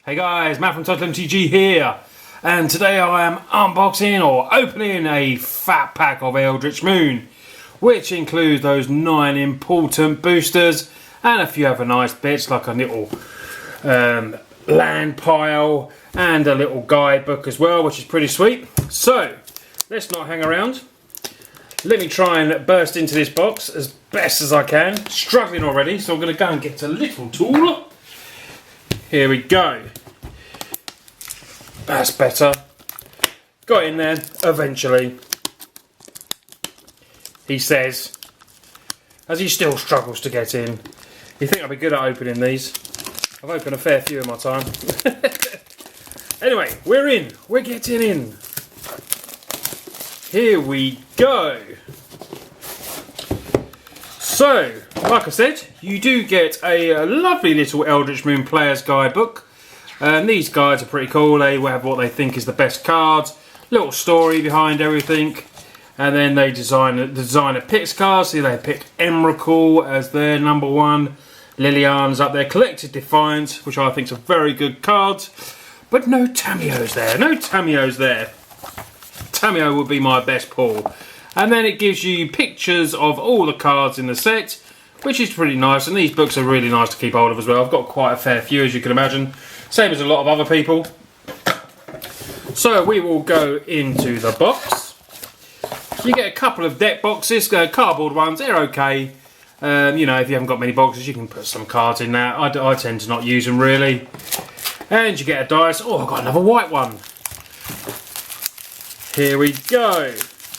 Hey guys, Matt from Total MTG here, and today I am unboxing or opening a fat pack of Eldritch Moon, which includes those 9 important boosters and a few other nice bits like a little land pile and a little guidebook as well, which is pretty sweet. So let's not hang around. Let me try and burst into this box as best as I can. Struggling already, so I'm going to go and get a little tool. Here we go. That's better. Got in there eventually. He says, as he still struggles to get in. You think I'd be good at opening these? I've opened a fair few in my time. Anyway, we're in. We're getting in. Here we go. So, like I said, you do get a lovely little Eldritch Moon Player's Guidebook. And these guides are pretty cool. They have what they think is the best cards, little story behind everything, and then they designer picks cards. See, they picked Emrakul as their #1. Liliana's up there. Collected Defiance, which I think is a very good card. But no Tamiyo's there. No Tamiyo's there. Tamiyo would be my best pull. And then it gives you pictures of all the cards in the set, which is pretty nice. And these books are really nice to keep hold of as well. I've got quite a fair few, as you can imagine. Same as a lot of other people. So we will go into the box. You get a couple of deck boxes, cardboard ones. They're okay. You know, if you haven't got many boxes, you can put some cards in there. I tend to not use them really. And you get a dice. Oh, I've got another white one. Here we go.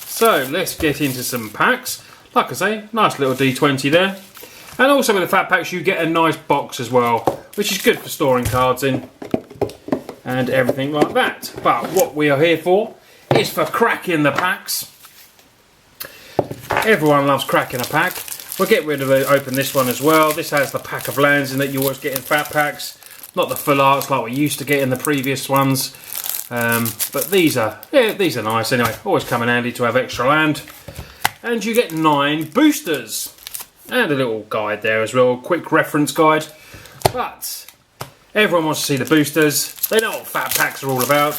So let's get into some packs. Like I say, nice little D20 there. And also with the fat packs you get a nice box as well, which is good for storing cards in and everything like that. But what we are here for is for cracking the packs. Everyone loves cracking a pack. We'll get rid of it, open this one as well. This has the pack of lands in that you always get in fat packs. Not the full arts like we used to get in the previous ones. But these are nice anyway. Always come in handy to have extra land. And you get 9 boosters. And a little guide there as well, quick reference guide. But everyone wants to see the boosters. They know what fat packs are all about.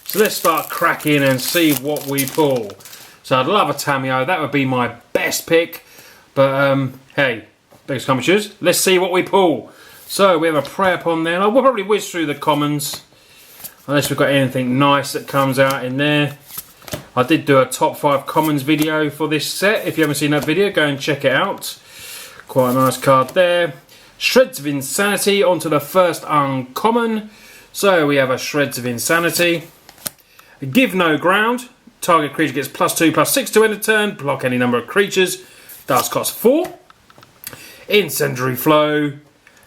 So let's start cracking and see what we pull. So I'd love a Tamiyo. That would be my best pick. But hey, biggest come choose. Let's see what we pull. So we have a prayer upon there. We'll probably whiz through the commons. Unless we've got anything nice that comes out in there. I did do a top 5 commons video for this set. If you haven't seen that video, go and check it out. Quite a nice card there. Shreds of Insanity onto the first uncommon. So we have a Shreds of Insanity. Give No Ground. Target creature gets +2/+6 to end a turn. Block any number of creatures. Does cost 4. Incendiary Flow.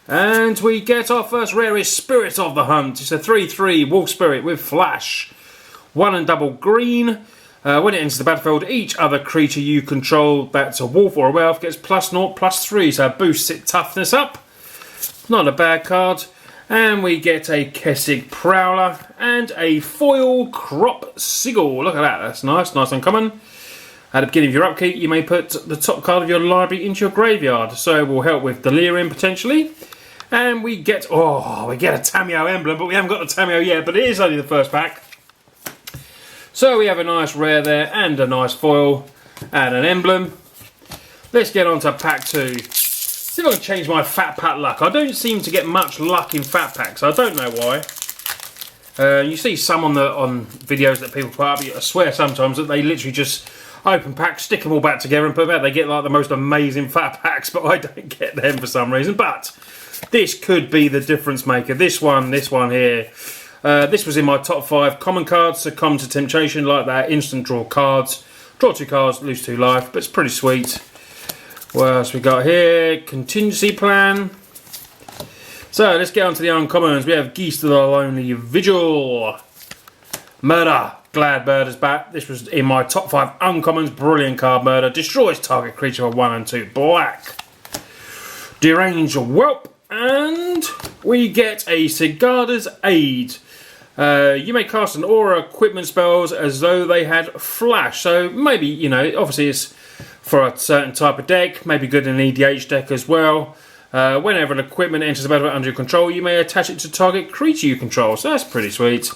And we get our first rarest Spirit of the Hunt. It's a 3/3 Wolf Spirit with Flash. 1 and double green. When it enters the battlefield, each other creature you control that's a wolf or a werewolf gets +0/+3. So it boosts its toughness up. Not a bad card. And we get a Kessig Prowler and a foil Crop Sigil. Look at that, that's nice, nice uncommon. At the beginning of your upkeep, you may put the top card of your library into your graveyard. So it will help with Delirium potentially. And we get a Tamiyo emblem, but we haven't got the Tamiyo yet, but it is only the first pack. So we have a nice rare there, and a nice foil, and an emblem. Let's get on to pack 2. See if I can change my fat pack luck. I don't seem to get much luck in fat packs. I don't know why. You see some on videos that people put up, I swear sometimes that they literally just open packs, stick them all back together and put them out. They get like the most amazing fat packs, but I don't get them for some reason. But this could be the difference maker. This one here. This was in my top 5 common cards, Succumb to Temptation, like that, instant draw cards. Draw 2 cards, lose 2 life, but it's pretty sweet. What else we got here? Contingency Plan. So let's get on to the uncommons. We have Geese to the Lonely Vigil. Murder. Glad Murder's back. This was in my top 5 uncommons. Brilliant card, Murder. Destroys target creature for 1 and 2 black. Deranged Whelp. And we get a Sigarda's Aid. You may cast an aura equipment spells as though they had flash. So maybe, you know, obviously it's for a certain type of deck. Maybe good in an EDH deck as well. Whenever an equipment enters the battlefield under your control, you may attach it to target creature you control. So that's pretty sweet.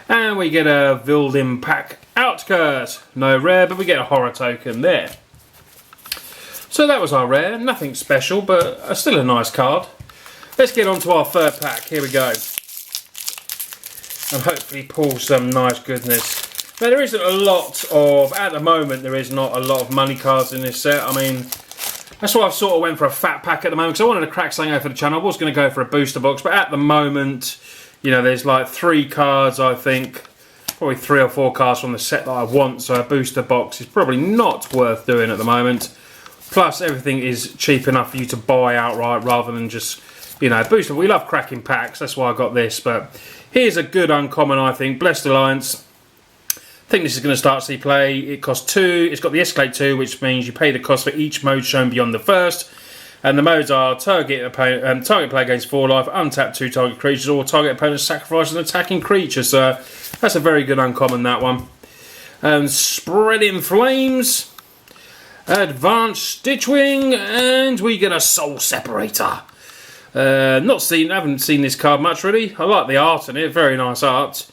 And we get a Vildim Pack Outcast. No rare, but we get a horror token there. So that was our rare. Nothing special, but still a nice card. Let's get on to our third pack. Here we go. And hopefully pull some nice goodness. Now there isn't a lot of, at the moment there is not a lot of money cards in this set. I mean, that's why I've sort of went for a fat pack at the moment, because I wanted to crack something out for the channel. I was going to go for a booster box, but at the moment, you know, there's like 3 cards, I think. Probably 3 or 4 cards from the set that I want, so a booster box is probably not worth doing at the moment. Plus, everything is cheap enough for you to buy outright rather than just, you know, booster. We love cracking packs, that's why I got this, but here's a good uncommon, I think. Blessed Alliance. I think this is going to start to see play. It costs 2. It's got the Escalate 2, which means you pay the cost for each mode shown beyond the first. And the modes are target player gains 4 life, untap 2 target creatures, or target opponent sacrifices an attacking creature. So that's a very good uncommon, that one. And Spreading Flames, Advanced Stitchwing, and we get a Soul Separator. Haven't seen this card much really. I like the art in it, very nice art.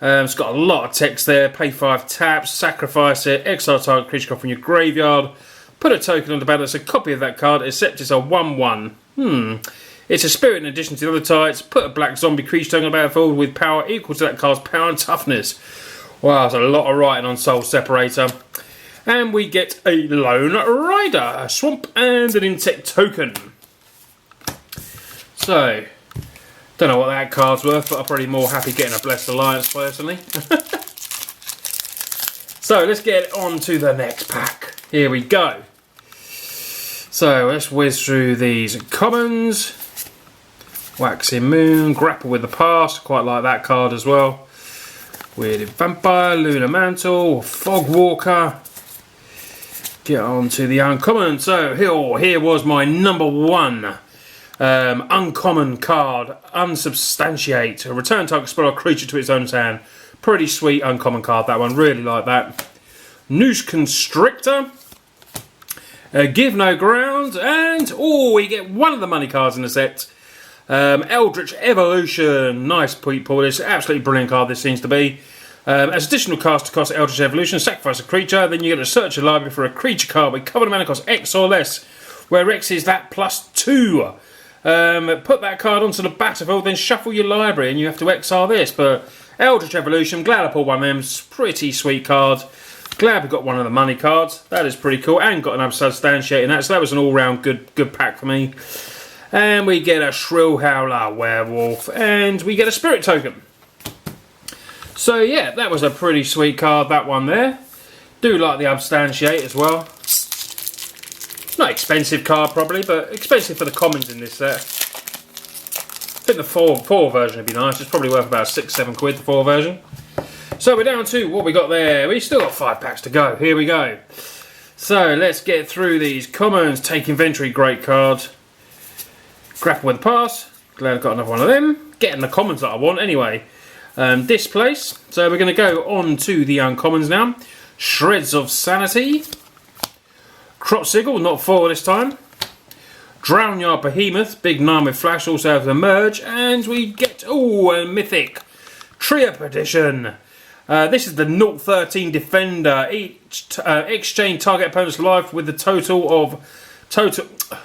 It's got a lot of text there. Pay 5 taps, sacrifice it, exile target creature card from your graveyard, put a token on the battle that's a copy of that card, except it's a 1/1. It's a spirit in addition to the other types. Put a black zombie creature token on the battlefield with power equal to that card's power and toughness. Wow, there's a lot of writing on Soul Separator. And we get a Lone Rider, a Swamp, and an Insect token. So, don't know what that card's worth, but I'm probably more happy getting a Blessed Alliance personally. So let's get on to the next pack. Here we go. So let's whiz through these commons. Waxing Moon, Grapple with the Past, quite like that card as well. Weirded Vampire, Lunar Mantle, Fogwalker. Get on to the uncommon. So here was my number 1. Uncommon card, Unsubstantiate. Return target spell or creature to its own hand. Pretty sweet uncommon card, that one. Really like that. Noose Constrictor. Give No Ground. And, we get one of the money cards in the set. Eldritch Evolution. Nice pull. This absolutely brilliant card this seems to be. As additional cast to cost Eldritch Evolution, sacrifice a creature. Then you get to search your library for a creature card with covered mana cost X or less, where X is that +2. Put that card onto the battlefield, then shuffle your library, and you have to exile this. But Eldritch Evolution, glad I pulled one of them. Pretty sweet card. Glad we got one of the money cards. That is pretty cool, and got an Unsubstantiating that. So that was an all-round good pack for me. And we get a Shrill Howler Werewolf, and we get a Spirit token. So yeah, that was a pretty sweet card, that one there. Do like the Unsubstantiate as well. Not expensive card probably, but expensive for the commons in this set. I think the 4 version would be nice. It's probably worth about 6-7 quid, the 4 version. So we're down to what we got there. We still got 5 packs to go. Here we go. So let's get through these commons. Take Inventory, great card. Grapple with the Past. Glad I've got another one of them. Getting the commons that I want anyway. Displace. So we're going to go on to the uncommons now. Shreds of Sanity. Crop Sigil, not 4 this time. Drownyard Behemoth, big 9 with flash, also has a merge, and we get a Mythic Tria Perdition. This is the 0-13 Defender. Exchange target opponent's life with the total.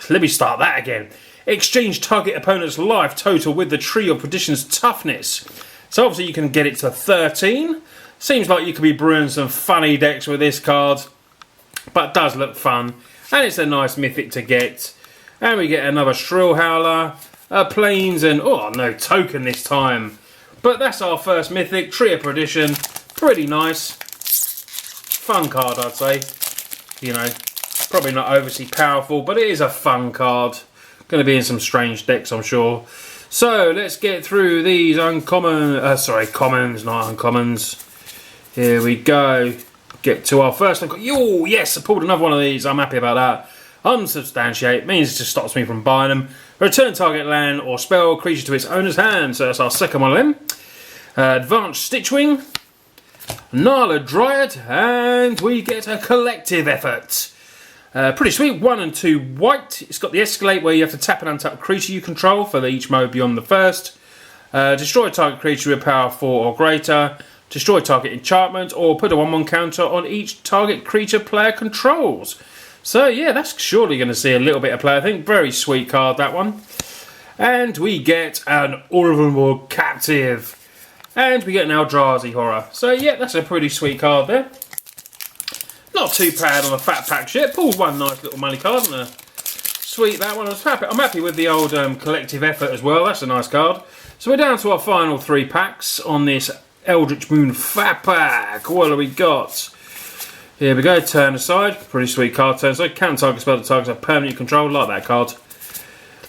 Let me start that again. Exchange target opponent's life total with the Tree of Perdition's toughness. So obviously you can get it to 13. Seems like you could be brewing some funny decks with this card. But it does look fun, and it's a nice mythic to get. And we get another Shrill Howler, Plains, and no token this time. But that's our first mythic, Tria Perdition. Pretty nice. Fun card, I'd say. You know, probably not overly powerful, but it is a fun card. Going to be in some strange decks, I'm sure. So let's get through these commons, not uncommons. Here we go. Get to our first one. Yes, I pulled another one of these. I'm happy about that. Unsubstantiate means it just stops me from buying them. Return target land or spell creature to its owner's hand. So that's our second one of them. Advanced Stitchwing. Nala Dryad. And we get a Collective Effort. Pretty sweet. 1 and 2 white. It's got the escalate where you have to tap and untap a creature you control for each mode beyond the first. Destroy target creature with power 4 or greater. Destroy target enchantment, or put a 1/1 counter on each target creature player controls. So yeah, that's surely going to see a little bit of play, I think. Very sweet card, that one. And we get an Orvenwood Captive. And we get an Eldrazi Horror. So yeah, that's a pretty sweet card there. Not too bad on a Fat Pack shit. Pulled one nice little money card. And sweet, that one. I'm happy with the old collective effort as well. That's a nice card. So we're down to our final 3 packs on this Eldritch Moon Fat Pack. What have we got? Here we go. Turn aside. Pretty sweet card. Turn aside. Can target spell the targets have permanent control. Like that card.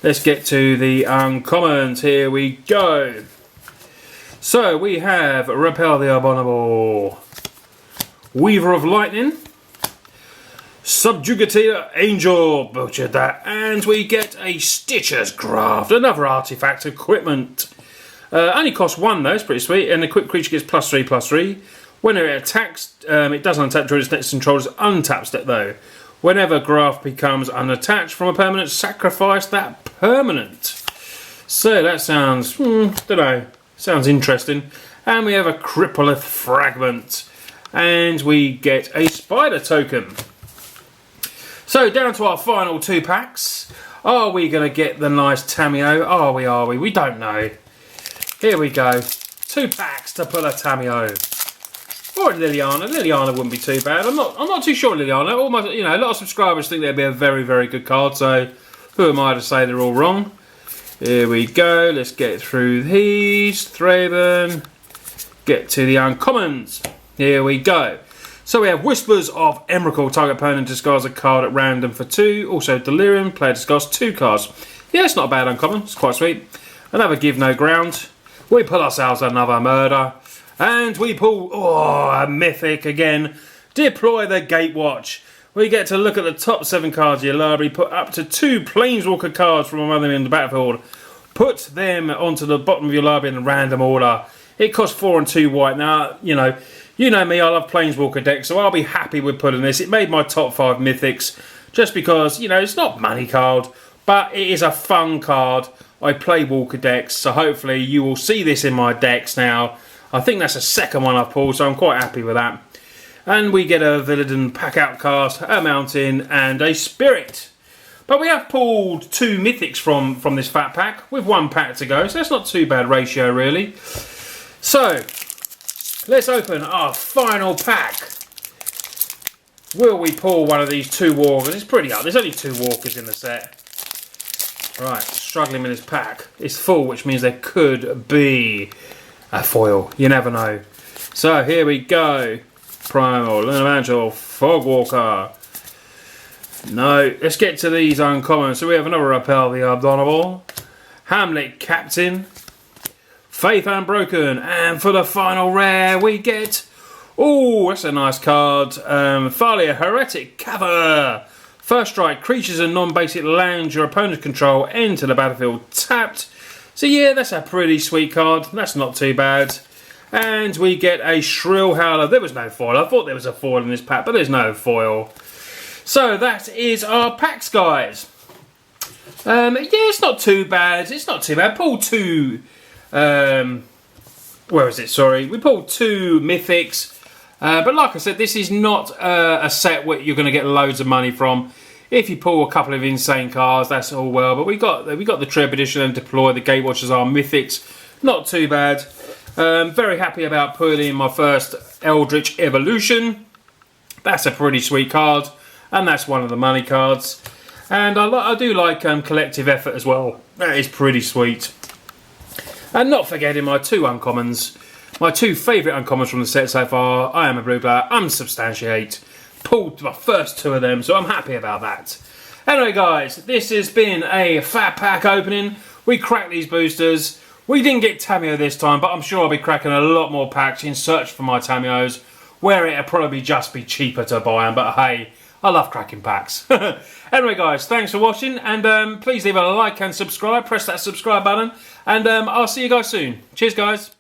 Let's get to the uncommons. Here we go. So we have Repel the Abominable, Weaver of Lightning, Subjugator Angel, butchered that, and we get a Stitcher's Graft, another artifact equipment. Only costs 1 though, it's pretty sweet, and the quick creature gets +3/+3. When it attacks, it doesn't untap during its next controller's untap step though. Whenever Graft becomes unattached from a permanent, sacrifice that permanent. So that sounds, don't know, sounds interesting. And we have a Crippleth Fragment. And we get a Spider Token. So down to our final 2 packs. Are we going to get the nice Tamiyo? Are we? We don't know. Here we go. 2 packs to pull a Tamiyo. Or a Liliana. Liliana wouldn't be too bad. I'm not too sure Liliana. Almost, you know, a lot of subscribers think that'd be a very, very good card. So who am I to say they're all wrong? Here we go. Let's get through these. Thraben. Get to the uncommons. Here we go. So we have Whispers of Emrakul. Target opponent discards a card at random for 2. Also Delirium. Player discards 2 cards. Yeah, it's not a bad uncommon. It's quite sweet. Another Give No Ground. We pull ourselves another Murder. And we pull, a Mythic again. Deploy the Gatewatch. We get to look at the top 7 cards of your library, put up to 2 Planeswalker cards from among them in the battlefield. Put them onto the bottom of your library in random order. It costs 4 and 2 white. Now, you know me, I love Planeswalker decks, so I'll be happy with putting this. It made my top 5 Mythics, just because, it's not money card, but it is a fun card. I play Walker decks, so hopefully you will see this in my decks now. I think that's the second one I've pulled, so I'm quite happy with that. And we get a Villidan Pack Outcast, a Mountain, and a Spirit. But we have pulled 2 Mythics from this Fat Pack, with 1 pack to go, so that's not too bad ratio, really. So, let's open our final pack. Will we pull one of these 2 Walkers? It's pretty up. There's only 2 Walkers in the set. Right, struggling with this pack. It's full, which means there could be a foil. You never know. So here we go. Primal, Lunavangel, Fogwalker. No, let's get to these uncommon. So we have another Repel the Abominable, Hamlet Captain, Faith Unbroken, and for the final rare we get, that's a nice card, Thalia Heretic Cover. First strike, creatures and non-basic lands your opponent's control enter the battlefield tapped. So yeah, that's a pretty sweet card. That's not too bad. And we get a Shrill Howler. There was no foil. I thought there was a foil in this pack, but there's no foil. So that is our packs, guys. Yeah, it's not too bad. It's not too bad. Pulled 2... where is it? Sorry. We pulled 2 Mythics. But like I said, this is not a set where you're going to get loads of money from. If you pull a couple of insane cards, that's all well. But we got the Trib Edition and Deploy the Gatewatch as our Mythics. Not too bad. Very happy about pulling my first Eldritch Evolution. That's a pretty sweet card. And that's one of the money cards. And I do like Collective Effort as well. That is pretty sweet. And not forgetting my 2 uncommons. My 2 favourite uncommons from the set so far. I Am a Blue Player, Unsubstantiate. Pulled my first 2 of them, so I'm happy about that. Anyway guys, this has been a Fat Pack opening. We cracked these boosters. We didn't get Tamiyo this time, but I'm sure I'll be cracking a lot more packs in search for my Tamiyos, where it'll probably just be cheaper to buy them, but hey, I love cracking packs. Anyway guys, thanks for watching, and please leave a like and subscribe. Press that subscribe button, and I'll see you guys soon. Cheers guys.